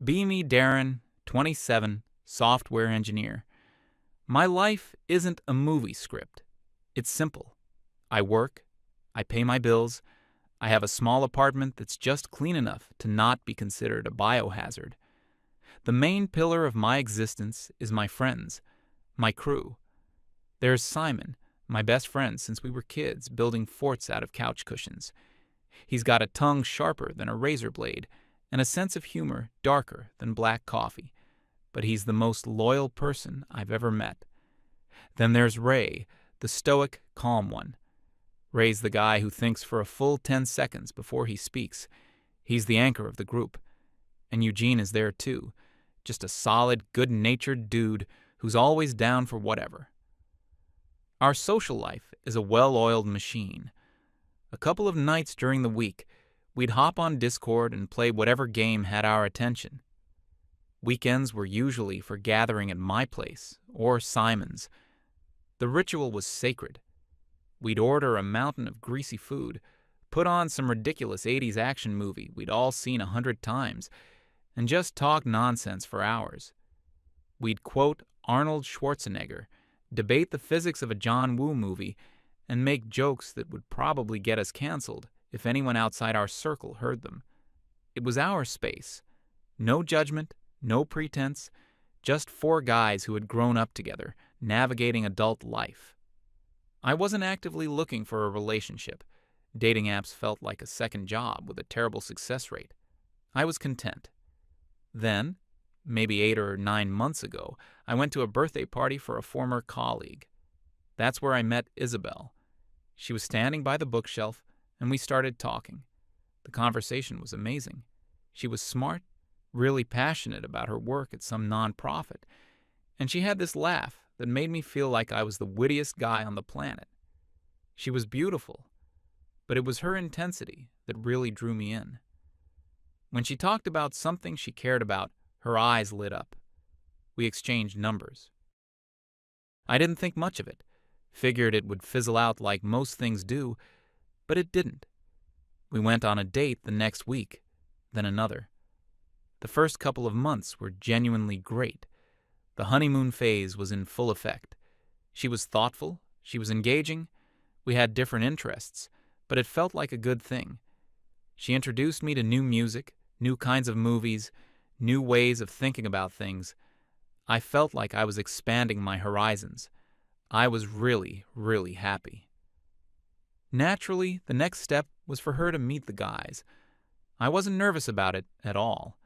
Be me, Darren, 27, software engineer. My life isn't a movie script. It's simple. I work, I pay my bills, I have a small apartment that's just clean enough to not be considered a biohazard. The main pillar of my existence is my friends, my crew. There's Simon, my best friend since we were kids, building forts out of couch cushions. He's got a tongue sharper than a razor blade and a sense of humor darker than black coffee, but he's the most loyal person I've ever met. Then there's Ray, the stoic, calm one. Ray's the guy who thinks for a full 10 seconds before he speaks. He's the anchor of the group. And Eugene is there too, just a solid, good-natured dude who's always down for whatever. Our social life is a well-oiled machine. A couple of nights during the week, we'd hop on Discord and play whatever game had our attention. Weekends were usually for gathering at my place or Simon's. The ritual was sacred. We'd order a mountain of greasy food, put on some ridiculous 80s action movie we'd all seen 100 times, and just talk nonsense for hours. We'd quote Arnold Schwarzenegger, debate the physics of a John Woo movie, and make jokes that would probably get us canceled if anyone outside our circle heard them. It was our space. No judgment, no pretense, just four guys who had grown up together, navigating adult life. I wasn't actively looking for a relationship. Dating apps felt like a second job with a terrible success rate. I was content. Then, maybe 8 or 9 months ago, I went to a birthday party for a former colleague. That's where I met Isabel. She was standing by the bookshelf, and we started talking. The conversation was amazing. She was smart, really passionate about her work at some nonprofit, and she had this laugh that made me feel like I was the wittiest guy on the planet. She was beautiful, but it was her intensity that really drew me in. When she talked about something she cared about, her eyes lit up. We exchanged numbers. I didn't think much of it, figured it would fizzle out like most things do, but it didn't. We went on a date the next week, then another. The first couple of months were genuinely great. The honeymoon phase was in full effect. She was thoughtful, she was engaging, we had different interests, but it felt like a good thing. She introduced me to new music, new kinds of movies, new ways of thinking about things. I felt like I was expanding my horizons. I was really, really happy. Naturally, the next step was for her to meet the guys. I wasn't nervous about it at all.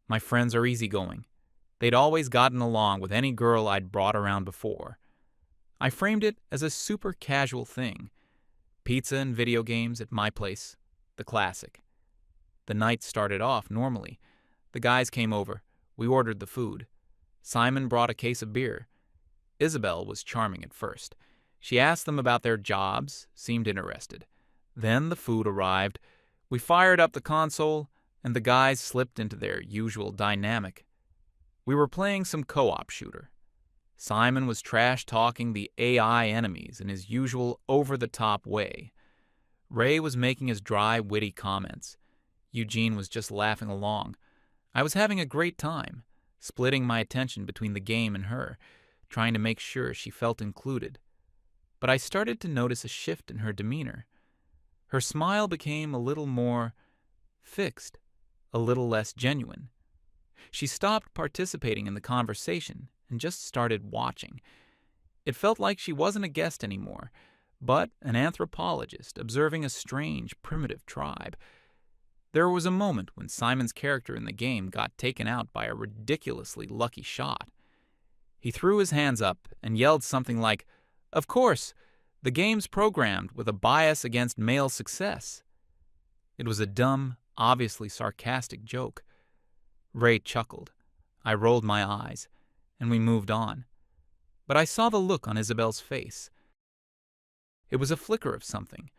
My friends are easygoing. They'd always gotten along with any girl I'd brought around before. I framed it as a super casual thing. Pizza and video games at my place, the classic. The night started off normally. The guys came over. We ordered the food. Simon brought a case of beer. Isabel was charming at first. She asked them about their jobs, seemed interested. Then the food arrived. We fired up the console, and the guys slipped into their usual dynamic. We were playing some co-op shooter. Simon was trash-talking the AI enemies in his usual over-the-top way. Ray was making his dry, witty comments. Eugene was just laughing along. I was having a great time, splitting my attention between the game and her, trying to make sure she felt included. But I started to notice a shift in her demeanor. Her smile became a little more fixed, a little less genuine. She stopped participating in the conversation and just started watching. It felt like she wasn't a guest anymore, but an anthropologist observing a strange, primitive tribe. There was a moment when Simon's character in the game got taken out by a ridiculously lucky shot. He threw his hands up and yelled something like, "Of course, the game's programmed with a bias against male success." It was a dumb, obviously sarcastic joke. Ray chuckled. I rolled my eyes, and we moved on. But I saw the look on Isabel's face. It was a flicker of something,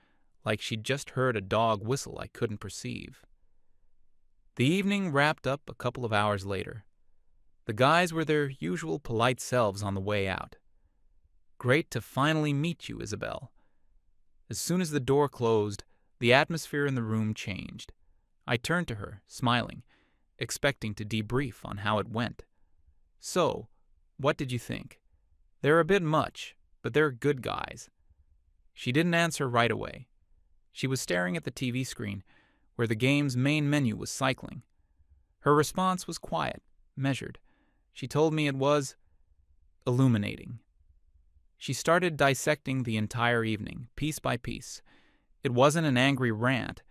like she'd just heard a dog whistle I couldn't perceive. The evening wrapped up a couple of hours later. The guys were their usual polite selves on the way out. "Great to finally meet you, Isabel." As soon as the door closed, the atmosphere in the room changed. I turned to her, smiling. expecting to debrief on how it went. "So, what did you think?" "They're a bit much, but they're good guys." She didn't answer right away. She was staring at the TV screen, where the game's main menu was cycling. Her response was quiet, measured. She told me it was illuminating. She started dissecting the entire evening, piece by piece. It wasn't an angry rant.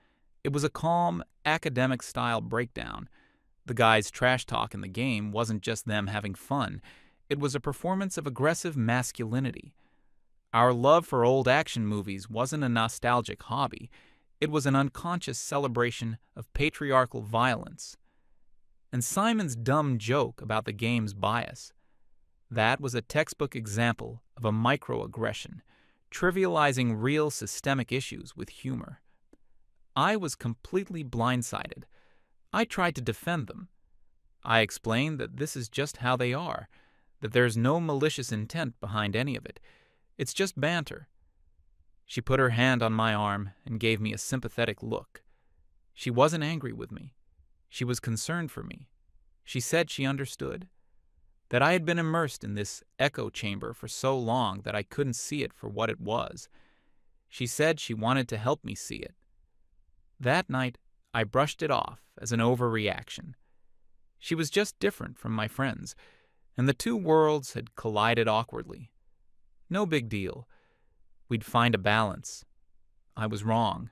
It was a calm, academic-style breakdown. The guys' trash talk in the game wasn't just them having fun. It was a performance of aggressive masculinity. Our love for old action movies wasn't a nostalgic hobby. It was an unconscious celebration of patriarchal violence. And Simon's dumb joke about the game's bias. That was a textbook example of a microaggression, trivializing real systemic issues with humor. I was completely blindsided. I tried to defend them. I explained that this is just how they are, that there's no malicious intent behind any of it. It's just banter. She put her hand on my arm and gave me a sympathetic look. She wasn't angry with me. She was concerned for me. She said she understood, that I had been immersed in this echo chamber for so long that I couldn't see it for what it was. She said she wanted to help me see it. That night, I brushed it off as an overreaction. She was just different from my friends, and the two worlds had collided awkwardly. No big deal. We'd find a balance. I was wrong.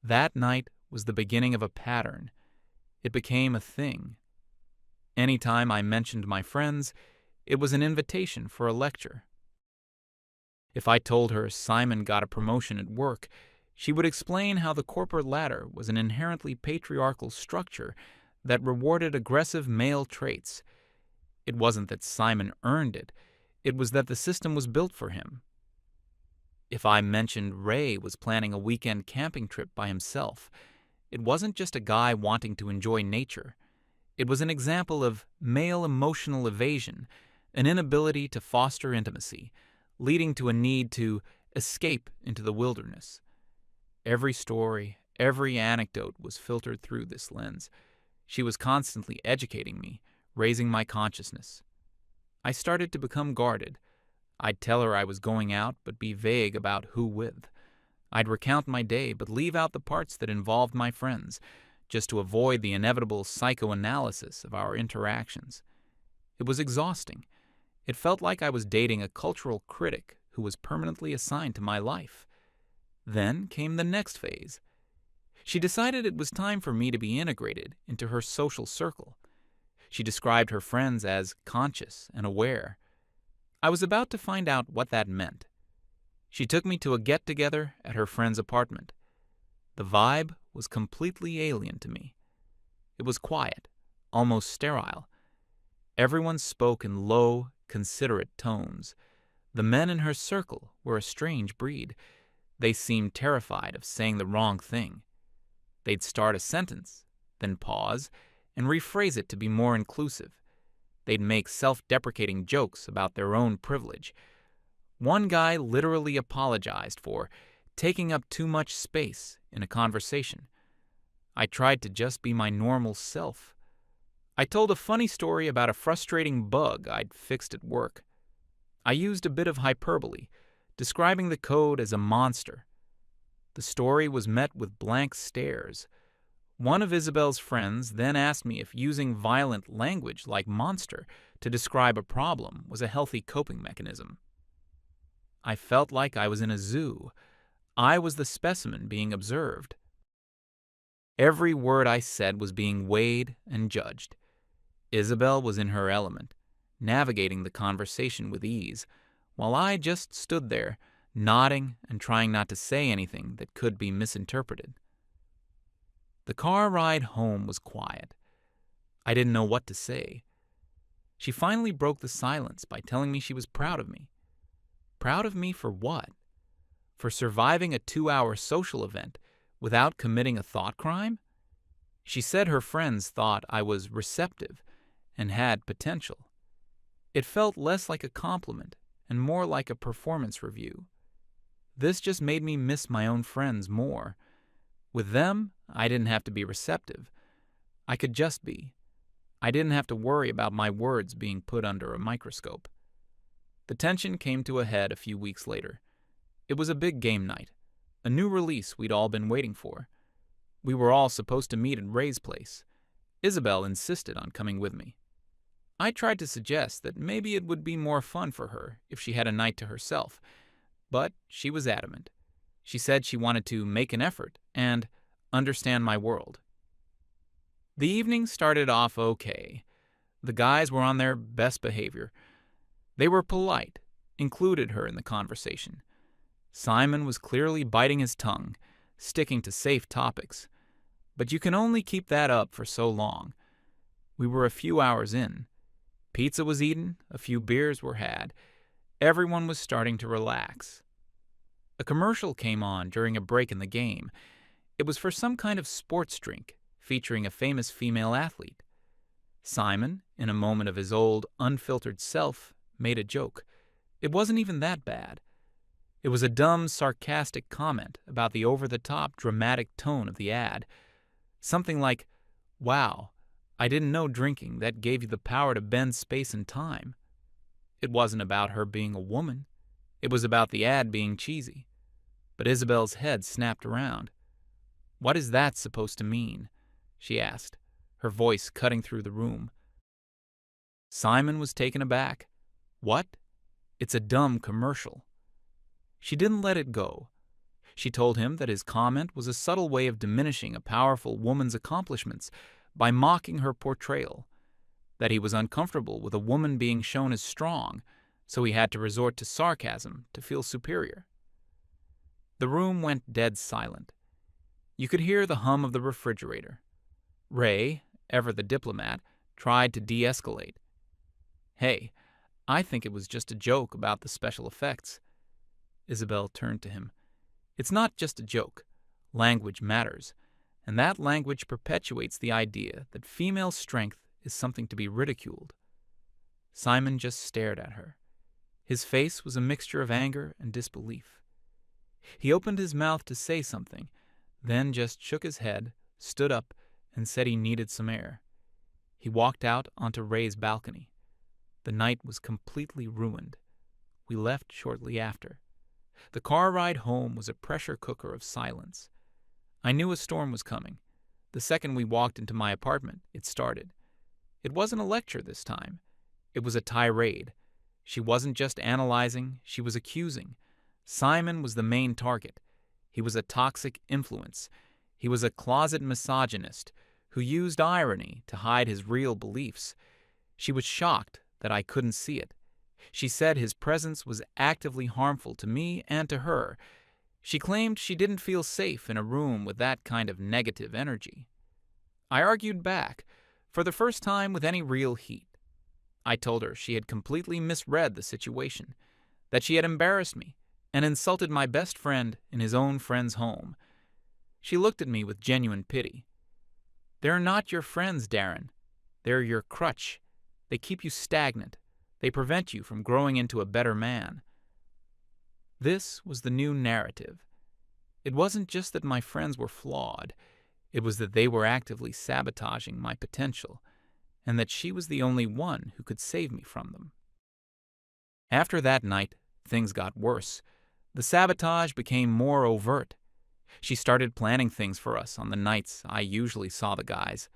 That night was the beginning of a pattern. It became a thing. Anytime I mentioned my friends, it was an invitation for a lecture. If I told her Simon got a promotion at work, she would explain how the corporate ladder was an inherently patriarchal structure that rewarded aggressive male traits. It wasn't that Simon earned it. It was that the system was built for him. If I mentioned Ray was planning a weekend camping trip by himself, it wasn't just a guy wanting to enjoy nature. It was an example of male emotional evasion, an inability to foster intimacy, leading to a need to escape into the wilderness. Every story, every anecdote was filtered through this lens. She was constantly educating me, raising my consciousness. I started to become guarded. I'd tell her I was going out, but be vague about who with. I'd recount my day, but leave out the parts that involved my friends, just to avoid the inevitable psychoanalysis of our interactions. It was exhausting. It felt like I was dating a cultural critic who was permanently assigned to my life. Then came the next phase. She decided it was time for me to be integrated into her social circle. She described her friends as conscious and aware. I was about to find out what that meant. She took me to a get-together at her friend's apartment. The vibe was completely alien to me. It was quiet, almost sterile. Everyone spoke in low, considerate tones. The men in her circle were a strange breed. They seemed terrified of saying the wrong thing. They'd start a sentence, then pause, and rephrase it to be more inclusive. They'd make self-deprecating jokes about their own privilege. One guy literally apologized for taking up too much space in a conversation. I tried to just be my normal self. I told a funny story about a frustrating bug I'd fixed at work. I used a bit of hyperbole, describing the code as a monster. The story was met with blank stares. One of Isabel's friends then asked me if using violent language like monster to describe a problem was a healthy coping mechanism. I felt like I was in a zoo. I was the specimen being observed. Every word I said was being weighed and judged. Isabel was in her element, navigating the conversation with ease, while I just stood there, nodding and trying not to say anything that could be misinterpreted. The car ride home was quiet. I didn't know what to say. She finally broke the silence by telling me she was proud of me. Proud of me for what? For surviving a 2-hour social event without committing a thought crime? She said her friends thought I was receptive and had potential. It felt less like a compliment and more like a performance review. This just made me miss my own friends more. With them, I didn't have to be receptive. I could just be. I didn't have to worry about my words being put under a microscope. The tension came to a head a few weeks later. It was a big game night, a new release we'd all been waiting for. We were all supposed to meet at Ray's place. Isabel insisted on coming with me. I tried to suggest that maybe it would be more fun for her if she had a night to herself, but she was adamant. She said she wanted to make an effort and understand my world. The evening started off okay. The guys were on their best behavior. They were polite, included her in the conversation. Simon was clearly biting his tongue, sticking to safe topics. But you can only keep that up for so long. We were a few hours in. Pizza was eaten, a few beers were had. Everyone was starting to relax. A commercial came on during a break in the game. It was for some kind of sports drink, featuring a famous female athlete. Simon, in a moment of his old, unfiltered self, made a joke. It wasn't even that bad. It was a dumb, sarcastic comment about the over-the-top, dramatic tone of the ad. Something like, "Wow, I didn't know drinking that gave you the power to bend space and time." It wasn't about her being a woman. It was about the ad being cheesy. But Isabel's head snapped around. "What is that supposed to mean?" she asked, her voice cutting through the room. Simon was taken aback. "What? It's a dumb commercial." She didn't let it go. She told him that his comment was a subtle way of diminishing a powerful woman's accomplishments by mocking her portrayal, that he was uncomfortable with a woman being shown as strong, so he had to resort to sarcasm to feel superior. The room went dead silent. You could hear the hum of the refrigerator. Ray, ever the diplomat, tried to de-escalate. "Hey, I think it was just a joke about the special effects." Isabel turned to him. "It's not just a joke. Language matters, and that language perpetuates the idea that female strength is something to be ridiculed." Simon just stared at her. His face was a mixture of anger and disbelief. He opened his mouth to say something, then just shook his head, stood up, and said he needed some air. He walked out onto Ray's balcony. The night was completely ruined. We left shortly after. The car ride home was a pressure cooker of silence. I knew a storm was coming. The second we walked into my apartment, it started. It wasn't a lecture this time. It was a tirade. She wasn't just analyzing, she was accusing. Simon was the main target. He was a toxic influence. He was a closet misogynist who used irony to hide his real beliefs. She was shocked that I couldn't see it. She said his presence was actively harmful to me and to her. She claimed she didn't feel safe in a room with that kind of negative energy. I argued back, for the first time with any real heat. I told her she had completely misread the situation, that she had embarrassed me and insulted my best friend in his own friend's home. She looked at me with genuine pity. "They're not your friends, Darren. They're your crutch. They keep you stagnant. They prevent you from growing into a better man." This was the new narrative. It wasn't just that my friends were flawed. It was that they were actively sabotaging my potential, and that she was the only one who could save me from them. After that night, things got worse. The sabotage became more overt. She started planning things for us on the nights I usually saw the guys.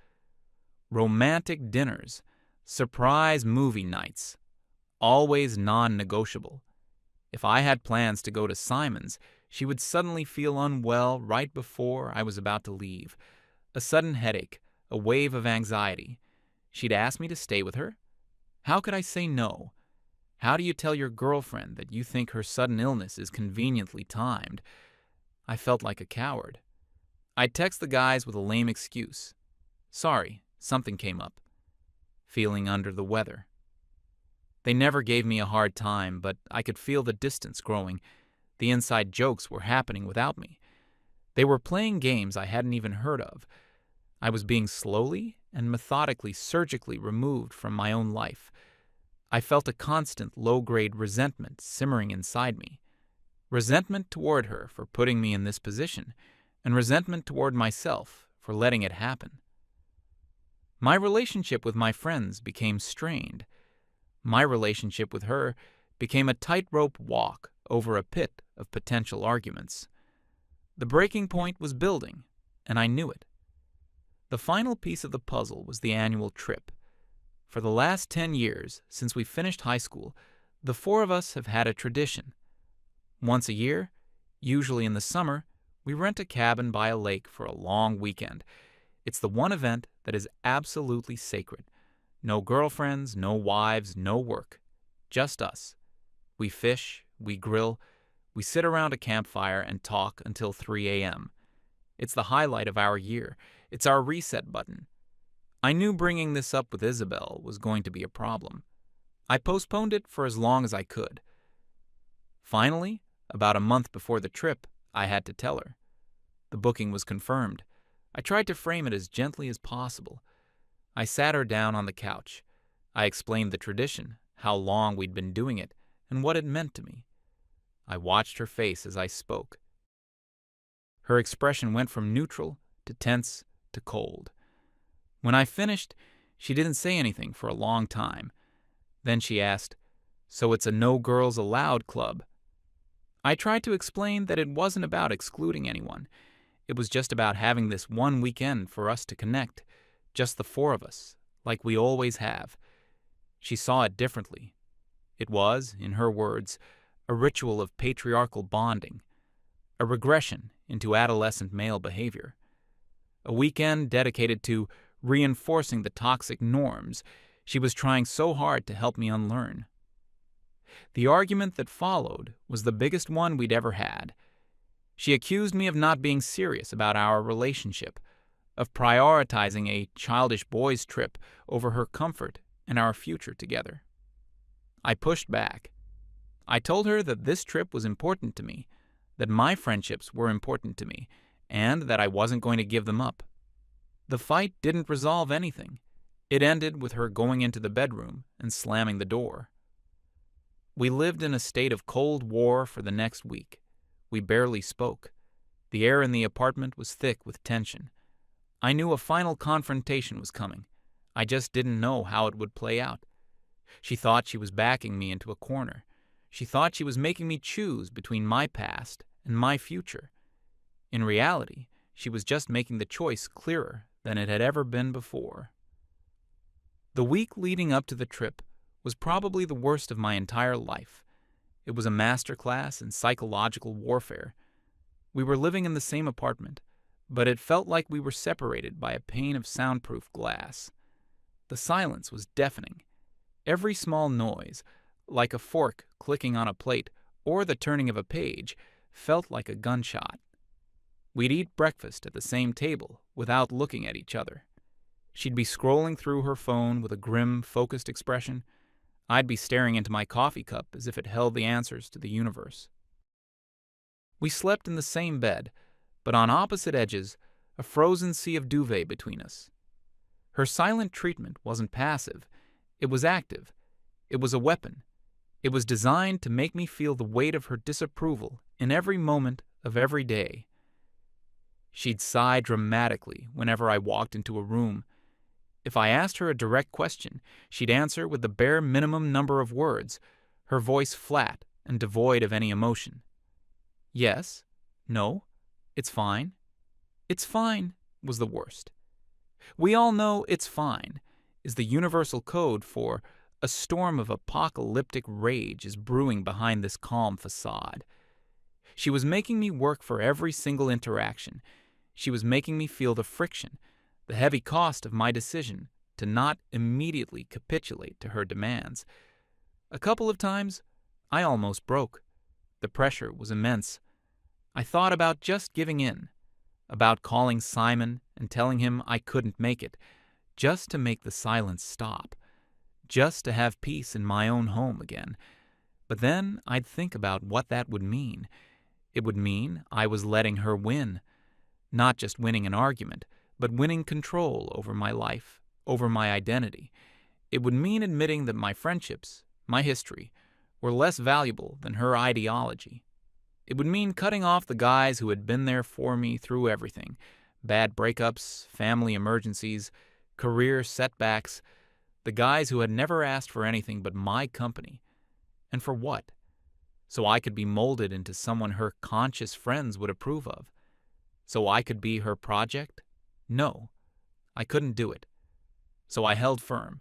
Romantic dinners, surprise movie nights, always non-negotiable. If I had plans to go to Simon's, she would suddenly feel unwell right before I was about to leave. A sudden headache, a wave of anxiety. She'd ask me to stay with her? How could I say no? How do you tell your girlfriend that you think her sudden illness is conveniently timed? I felt like a coward. I'd text the guys with a lame excuse. "Sorry, something came up." Feeling under the weather. They never gave me a hard time, but I could feel the distance growing. The inside jokes were happening without me. They were playing games I hadn't even heard of. I was being slowly and methodically, surgically removed from my own life. I felt a constant low-grade resentment simmering inside me. Resentment toward her for putting me in this position, and resentment toward myself for letting it happen. My relationship with my friends became strained. My relationship with her became a tightrope walk over a pit of potential arguments. The breaking point was building, and I knew it. The final piece of the puzzle was the annual trip. For the last 10 years, since we finished high school, the four of us have had a tradition. Once a year, usually in the summer, we rent a cabin by a lake for a long weekend. It's the one event that is absolutely sacred. No girlfriends, no wives, no work. Just us. We fish, we grill, we sit around a campfire and talk until 3 a.m. It's the highlight of our year. It's our reset button. I knew bringing this up with Isabel was going to be a problem. I postponed it for as long as I could. Finally, about a month before the trip, I had to tell her. The booking was confirmed. I tried to frame it as gently as possible. I sat her down on the couch. I explained the tradition, how long we'd been doing it, and what it meant to me. I watched her face as I spoke. Her expression went from neutral to tense to cold. When I finished, she didn't say anything for a long time. Then she asked, "So it's a no girls allowed club?" I tried to explain that it wasn't about excluding anyone. It was just about having this one weekend for us to connect, just the four of us, like we always have. She saw it differently. It was, in her words, a ritual of patriarchal bonding, a regression into adolescent male behavior, a weekend dedicated to reinforcing the toxic norms she was trying so hard to help me unlearn. The argument that followed was the biggest one we'd ever had. She accused me of not being serious about our relationship, of prioritizing a childish boys' trip over her comfort and our future together. I pushed back. I told her that this trip was important to me, that my friendships were important to me, and that I wasn't going to give them up. The fight didn't resolve anything. It ended with her going into the bedroom and slamming the door. We lived in a state of cold war for the next week. We barely spoke. The air in the apartment was thick with tension. I knew a final confrontation was coming. I just didn't know how it would play out. She thought she was backing me into a corner. She thought she was making me choose between my past and my future. In reality, she was just making the choice clearer than it had ever been before. The week leading up to the trip was probably the worst of my entire life. It was a masterclass in psychological warfare. We were living in the same apartment, but it felt like we were separated by a pane of soundproof glass. The silence was deafening. Every small noise, like a fork clicking on a plate or the turning of a page, felt like a gunshot. We'd eat breakfast at the same table without looking at each other. She'd be scrolling through her phone with a grim, focused expression. I'd be staring into my coffee cup as if it held the answers to the universe. We slept in the same bed, but on opposite edges, a frozen sea of duvet between us. Her silent treatment wasn't passive. It was active. It was a weapon. It was designed to make me feel the weight of her disapproval in every moment of every day. She'd sigh dramatically whenever I walked into a room. If I asked her a direct question, she'd answer with the bare minimum number of words, her voice flat and devoid of any emotion. Yes, no, it's fine. It's fine was the worst. We all know it's fine is the universal code for a storm of apocalyptic rage is brewing behind this calm facade. She was making me work for every single interaction. She was making me feel the friction, the heavy cost of my decision to not immediately capitulate to her demands. A couple of times, I almost broke. The pressure was immense. I thought about just giving in, about calling Simon and telling him I couldn't make it, just to make the silence stop, just to have peace in my own home again. But then I'd think about what that would mean. It would mean I was letting her win, not just winning an argument, but winning control over my life, over my identity. It would mean admitting that my friendships, my history, were less valuable than her ideology. It would mean cutting off the guys who had been there for me through everything: bad breakups, family emergencies, career setbacks, the guys who had never asked for anything but my company. And for what? So I could be molded into someone her conscious friends would approve of. So I could be her project? No, I couldn't do it. So I held firm.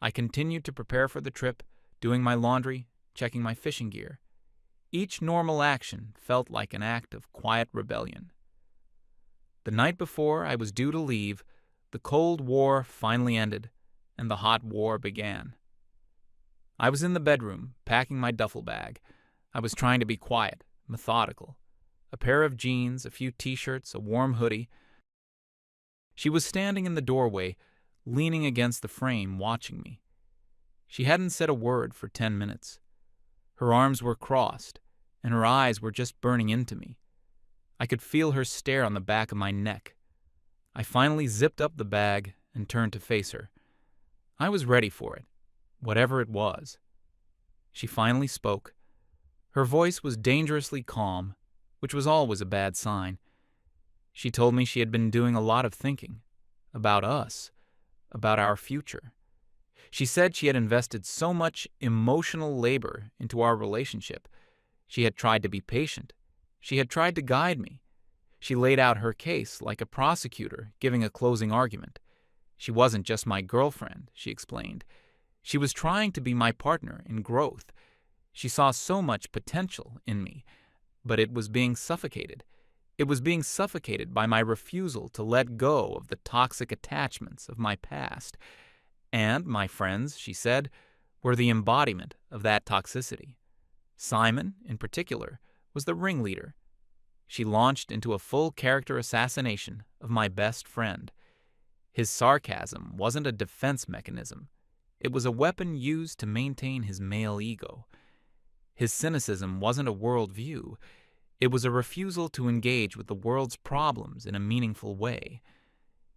I continued to prepare for the trip, doing my laundry, checking my fishing gear. Each normal action felt like an act of quiet rebellion. The night before I was due to leave, the Cold War finally ended, and the hot war began. I was in the bedroom, packing my duffel bag. I was trying to be quiet, methodical. A pair of jeans, a few t-shirts, a warm hoodie. She was standing in the doorway, leaning against the frame, watching me. She hadn't said a word for 10 minutes. Her arms were crossed, and her eyes were just burning into me. I could feel her stare on the back of my neck. I finally zipped up the bag and turned to face her. I was ready for it, whatever it was. She finally spoke. Her voice was dangerously calm, which was always a bad sign. She told me she had been doing a lot of thinking, about us, about our future. She said she had invested so much emotional labor into our relationship. She had tried to be patient. She had tried to guide me. She laid out her case like a prosecutor giving a closing argument. She wasn't just my girlfriend, she explained. She was trying to be my partner in growth. She saw so much potential in me, but it was being suffocated. It was being suffocated by my refusal to let go of the toxic attachments of my past. And my friends, she said, were the embodiment of that toxicity. Simon, in particular, was the ringleader. She launched into a full character assassination of my best friend. His sarcasm wasn't a defense mechanism. It was a weapon used to maintain his male ego. His cynicism wasn't a worldview. It was a refusal to engage with the world's problems in a meaningful way.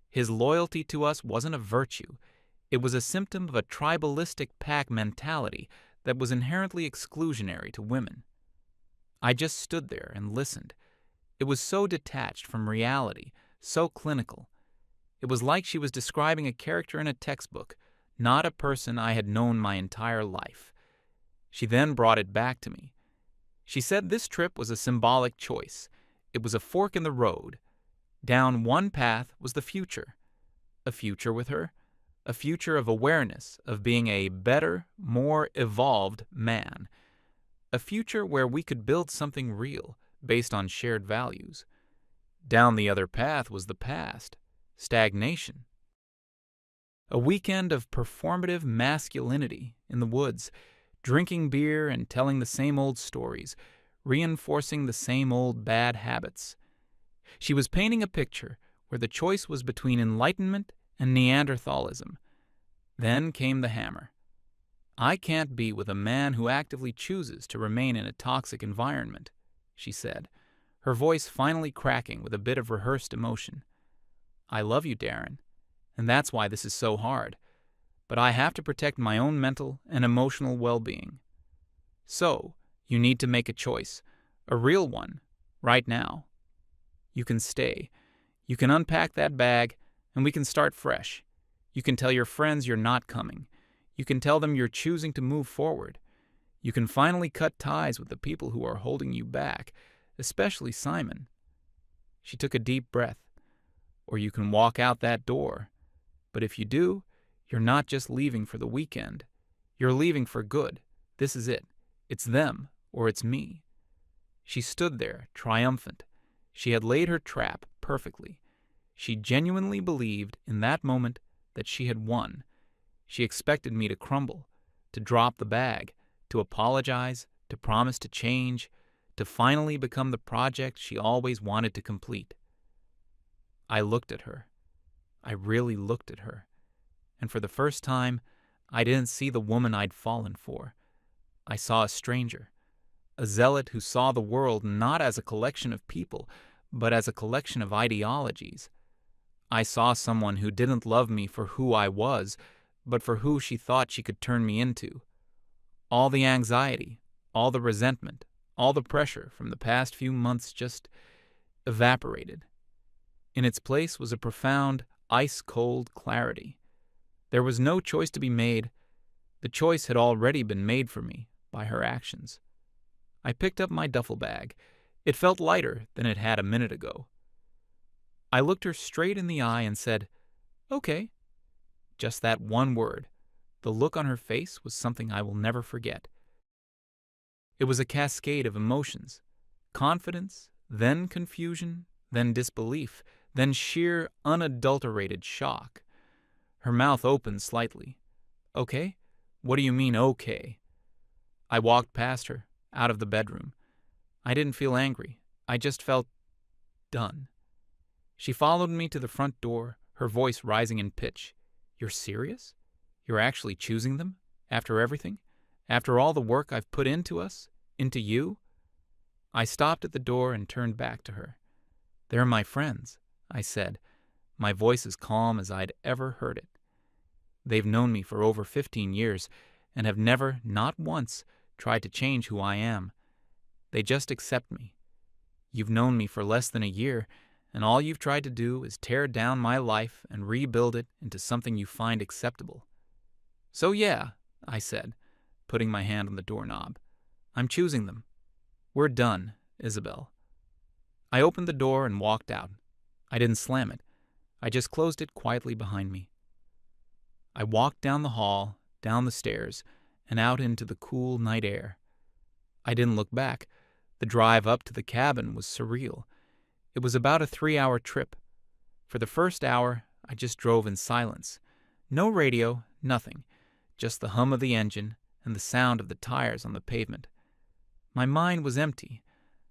His loyalty to us wasn't a virtue. It was a symptom of a tribalistic pack mentality that was inherently exclusionary to women. I just stood there and listened. It was so detached from reality, so clinical. It was like she was describing a character in a textbook, not a person I had known my entire life. She then brought it back to me. She said this trip was a symbolic choice. It was a fork in the road. Down one path was the future. A future with her. A future of awareness, of being a better, more evolved man. A future where we could build something real, based on shared values. Down the other path was the past. Stagnation. A weekend of performative masculinity in the woods, drinking beer and telling the same old stories, reinforcing the same old bad habits. She was painting a picture where the choice was between enlightenment and Neanderthalism. Then came the hammer. I can't be with a man who actively chooses to remain in a toxic environment, she said, her voice finally cracking with a bit of rehearsed emotion. I love you, Darren, and that's why this is so hard. But I have to protect my own mental and emotional well-being. So, you need to make a choice, a real one, right now. You can stay. You can unpack that bag, and we can start fresh. You can tell your friends you're not coming. You can tell them you're choosing to move forward. You can finally cut ties with the people who are holding you back, especially Simon. She took a deep breath. Or you can walk out that door. But if you do, you're not just leaving for the weekend. You're leaving for good. This is it. It's them, or it's me. She stood there, triumphant. She had laid her trap perfectly. She genuinely believed in that moment that she had won. She expected me to crumble, to drop the bag, to apologize, to promise to change, to finally become the project she always wanted to complete. I looked at her. I really looked at her. And for the first time, I didn't see the woman I'd fallen for. I saw a stranger, a zealot who saw the world not as a collection of people, but as a collection of ideologies. I saw someone who didn't love me for who I was, but for who she thought she could turn me into. All the anxiety, all the resentment, all the pressure from the past few months just evaporated. In its place was a profound, ice-cold clarity. There was no choice to be made. The choice had already been made for me by her actions. I picked up my duffel bag. It felt lighter than it had a minute ago. I looked her straight in the eye and said, "Okay." Just that one word. The look on her face was something I will never forget. It was a cascade of emotions. Confidence, then confusion, then disbelief, then sheer, unadulterated shock. Her mouth opened slightly. "Okay? What do you mean, okay?" I walked past her, out of the bedroom. I didn't feel angry. I just felt done. She followed me to the front door, her voice rising in pitch. "You're serious? You're actually choosing them? After everything? After all the work I've put into us? Into you?" I stopped at the door and turned back to her. "They're my friends," I said, my voice as calm as I'd ever heard it. "They've known me for over 15 years and have never, not once, tried to change who I am. They just accept me. You've known me for less than a year, and all you've tried to do is tear down my life and rebuild it into something you find acceptable." "So yeah," I said, putting my hand on the doorknob. "I'm choosing them. We're done, Isabel." I opened the door and walked out. I didn't slam it. I just closed it quietly behind me. I walked down the hall, down the stairs, and out into the cool night air. I didn't look back. The drive up to the cabin was surreal. It was about a 3-hour trip. For the first hour, I just drove in silence. No radio, nothing. Just the hum of the engine and the sound of the tires on the pavement. My mind was empty.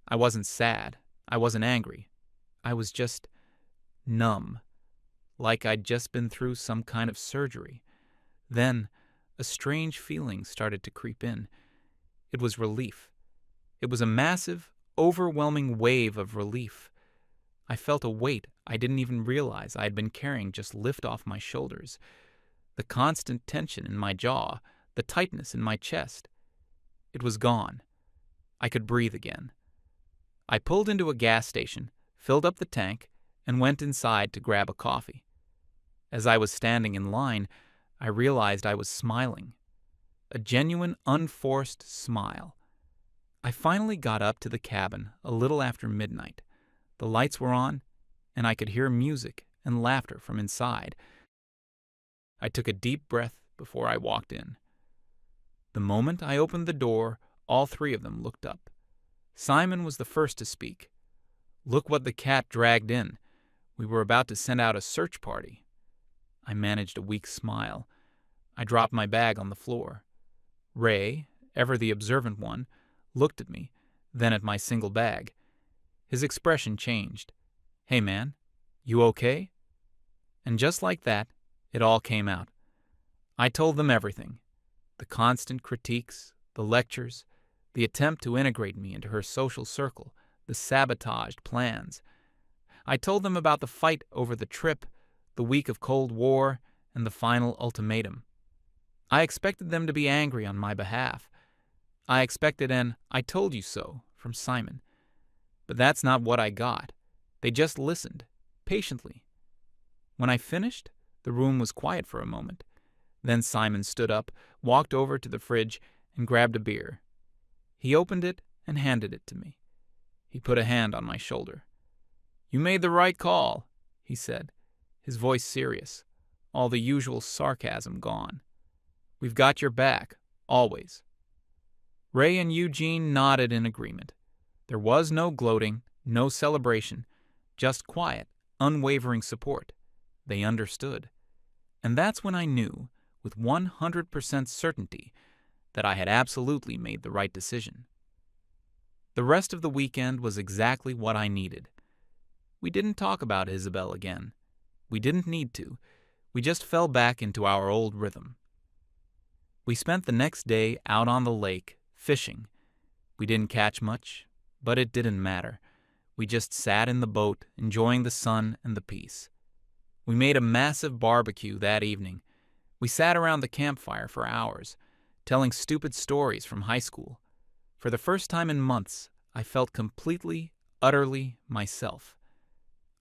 I wasn't sad. I wasn't angry. I was just numb, like I'd just been through some kind of surgery. Then, a strange feeling started to creep in. It was relief. It was a massive, overwhelming wave of relief. I felt a weight I didn't even realize I had been carrying just lift off my shoulders. The constant tension in my jaw, the tightness in my chest. It was gone. I could breathe again. I pulled into a gas station, filled up the tank, and went inside to grab a coffee. As I was standing in line, I realized I was smiling. A genuine, unforced smile. I finally got up to the cabin a little after midnight. The lights were on, and I could hear music and laughter from inside. I took a deep breath before I walked in. The moment I opened the door, all three of them looked up. Simon was the first to speak. "Look what the cat dragged in. We were about to send out a search party." I managed a weak smile. I dropped my bag on the floor. Ray, ever the observant one, looked at me, then at my single bag. His expression changed. "Hey man, you okay?" And just like that, it all came out. I told them everything. The constant critiques, the lectures, the attempt to integrate me into her social circle, the sabotaged plans. I told them about the fight over the trip, the week of Cold War, and the final ultimatum. I expected them to be angry on my behalf. I expected an "I told you so" from Simon. But that's not what I got. They just listened, patiently. When I finished, the room was quiet for a moment. Then Simon stood up, walked over to the fridge, and grabbed a beer. He opened it and handed it to me. He put a hand on my shoulder. "You made the right call," he said, his voice serious, all the usual sarcasm gone. "We've got your back, always." Ray and Eugene nodded in agreement. There was no gloating, no celebration, just quiet, unwavering support. They understood. And that's when I knew, with 100% certainty, that I had absolutely made the right decision. The rest of the weekend was exactly what I needed. We didn't talk about Isabel again. We didn't need to. We just fell back into our old rhythm. We spent the next day out on the lake, fishing. We didn't catch much, but it didn't matter. We just sat in the boat, enjoying the sun and the peace. We made a massive barbecue that evening. We sat around the campfire for hours, telling stupid stories from high school. For the first time in months, I felt completely, utterly myself.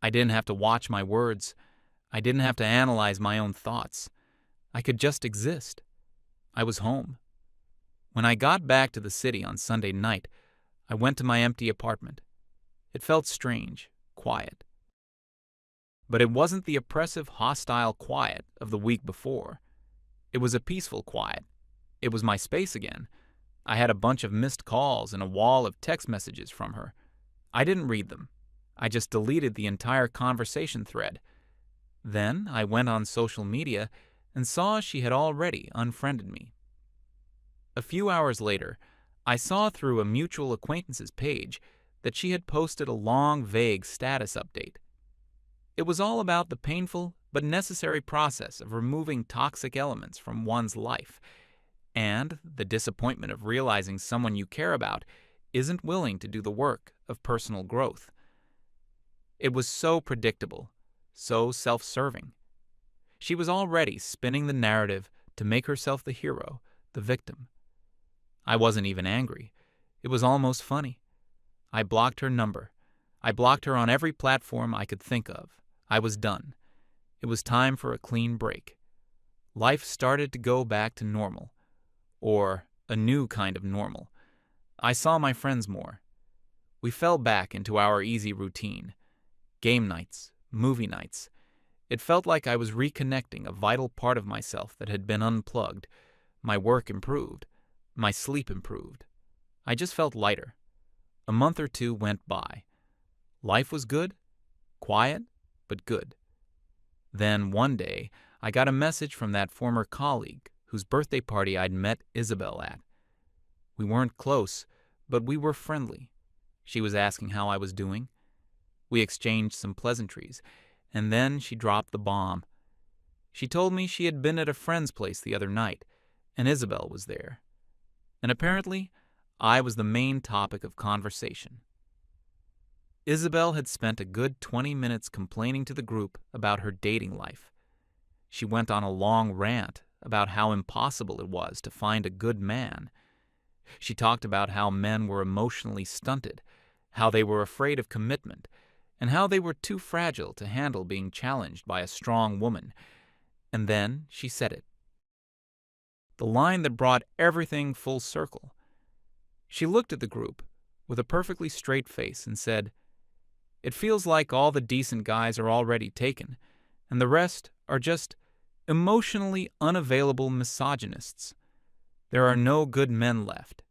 I didn't have to watch my words. I didn't have to analyze my own thoughts. I could just exist. I was home. When I got back to the city on Sunday night, I went to my empty apartment. It felt strange, quiet. But it wasn't the oppressive, hostile quiet of the week before. It was a peaceful quiet. It was my space again. I had a bunch of missed calls and a wall of text messages from her. I didn't read them. I just deleted the entire conversation thread. Then I went on social media and saw she had already unfriended me. A few hours later, I saw through a mutual acquaintance's page that she had posted a long, vague status update. It was all about the painful but necessary process of removing toxic elements from one's life, and the disappointment of realizing someone you care about isn't willing to do the work of personal growth. It was so predictable, so self-serving. She was already spinning the narrative to make herself the hero, the victim. I wasn't even angry. It was almost funny. I blocked her number. I blocked her on every platform I could think of. I was done. It was time for a clean break. Life started to go back to normal, or a new kind of normal. I saw my friends more. We fell back into our easy routine. Game nights, movie nights. It felt like I was reconnecting a vital part of myself that had been unplugged. My work improved. My sleep improved. I just felt lighter. A month or two went by. Life was good, quiet, but good. Then one day, I got a message from that former colleague whose birthday party I'd met Isabel at. We weren't close, but we were friendly. She was asking how I was doing. We exchanged some pleasantries, and then she dropped the bomb. She told me she had been at a friend's place the other night, and Isabel was there. And apparently, I was the main topic of conversation. Isabel had spent a good 20 minutes complaining to the group about her dating life. She went on a long rant about how impossible it was to find a good man. She talked about how men were emotionally stunted, how they were afraid of commitment, and how they were too fragile to handle being challenged by a strong woman. And then she said it. The line that brought everything full circle. She looked at the group with a perfectly straight face and said, "It feels like all the decent guys are already taken, and the rest are just emotionally unavailable misogynists. There are no good men left."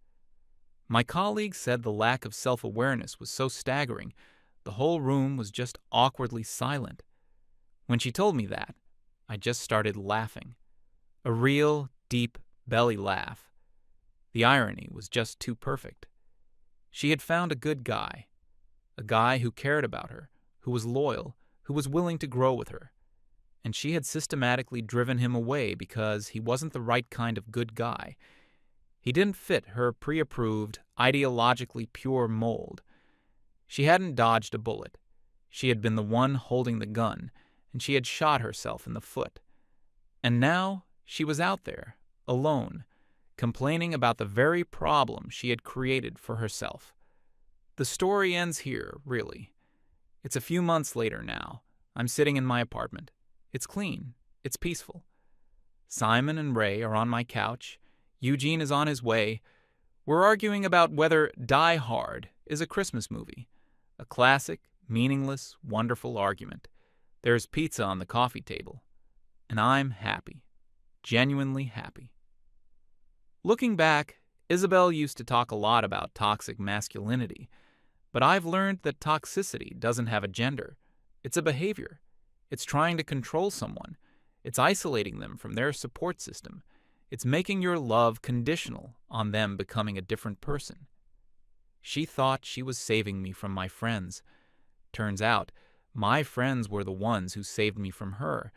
My colleague said the lack of self-awareness was so staggering, the whole room was just awkwardly silent. When she told me that, I just started laughing. A real, deep belly laugh. The irony was just too perfect. She had found a good guy. A guy who cared about her, who was loyal, who was willing to grow with her. And she had systematically driven him away because he wasn't the right kind of good guy. He didn't fit her pre-approved, ideologically pure mold. She hadn't dodged a bullet. She had been the one holding the gun, and she had shot herself in the foot. And now she was out there, alone, complaining about the very problem she had created for herself. The story ends here, really. It's a few months later now. I'm sitting in my apartment. It's clean. It's peaceful. Simon and Ray are on my couch. Eugene is on his way. We're arguing about whether Die Hard is a Christmas movie. A classic, meaningless, wonderful argument. There's pizza on the coffee table. And I'm happy. Genuinely happy. Looking back, Isabel used to talk a lot about toxic masculinity, but I've learned that toxicity doesn't have a gender. It's a behavior. It's trying to control someone. It's isolating them from their support system. It's making your love conditional on them becoming a different person. She thought she was saving me from my friends. Turns out, my friends were the ones who saved me from her,